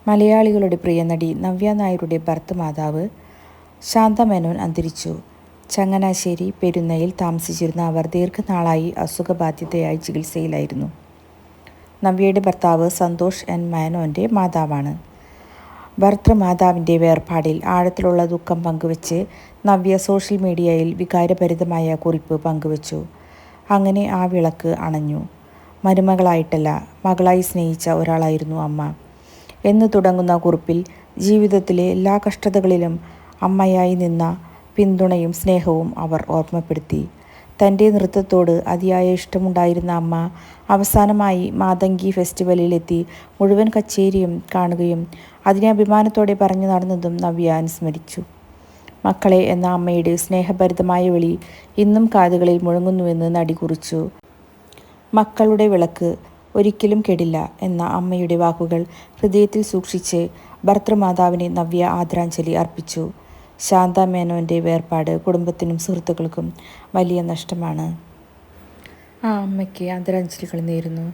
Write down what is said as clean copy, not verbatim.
മലയാളികളുടെ പ്രിയ നടി നവ്യ നായരുടെ ഭർത്തൃമാതാവ് ശാന്ത മേനോൻ അന്തരിച്ചു. ചങ്ങനാശ്ശേരി പെരുന്നയിൽ താമസിച്ചിരുന്ന അവർ ദീർഘനാളായി അസുഖബാധിതയായി ചികിത്സയിലായിരുന്നു. നവ്യയുടെ ഭർത്താവ് സന്തോഷ് എൻ മേനോൻ്റെ മാതാവാണ്. ഭർത്തൃമാതാവിൻ്റെ വേർപാടിൽ ആഴത്തിലുള്ള ദുഃഖം പങ്കുവച്ച് നവ്യ സോഷ്യൽ മീഡിയയിൽ വികാരഭരിതമായ കുറിപ്പ് പങ്കുവച്ചു. അങ്ങനെ ആ വിളക്ക് അണഞ്ഞു. മരുമകളായിട്ടല്ല, മകളായി സ്നേഹിച്ച ഒരാളായിരുന്നു അമ്മ എന്ന് തുടങ്ങുന്ന കുറിപ്പിൽ ജീവിതത്തിലെ എല്ലാ കഷ്ടതകളിലും അമ്മയായി നിന്ന പിന്തുണയും സ്നേഹവും അവർ ഓർമ്മപ്പെടുത്തി. തൻ്റെ നൃത്തത്തോട് അതിയായ ഇഷ്ടമുണ്ടായിരുന്ന അമ്മ അവസാനമായി മാതങ്കി ഫെസ്റ്റിവലിലെത്തി മുഴുവൻ കച്ചേരിയും കാണുകയും അതിനെ അഭിമാനത്തോടെ പറഞ്ഞു നടന്നതും നവ്യ അനുസ്മരിച്ചു. മക്കളെ എന്ന അമ്മയുടെ സ്നേഹഭരിതമായ വിളി ഇന്നും കാതുകളിൽ മുഴങ്ങുന്നുവെന്ന് നടി കുറിച്ചു. മക്കളുടെ വിളക്ക് ഒരിക്കലും കെടില്ല എന്ന അമ്മയുടെ വാക്കുകൾ ഹൃദയത്തിൽ സൂക്ഷിച്ച് ഭർത്തൃമാതാവിന് നവ്യ ആദരാഞ്ജലി അർപ്പിച്ചു. ശാന്ത മേനോൻ്റെ വേർപാട് കുടുംബത്തിനും സുഹൃത്തുക്കൾക്കും വലിയ നഷ്ടമാണ്. ആ അമ്മയ്ക്ക് ആദരാഞ്ജലികൾ നേരുന്നു.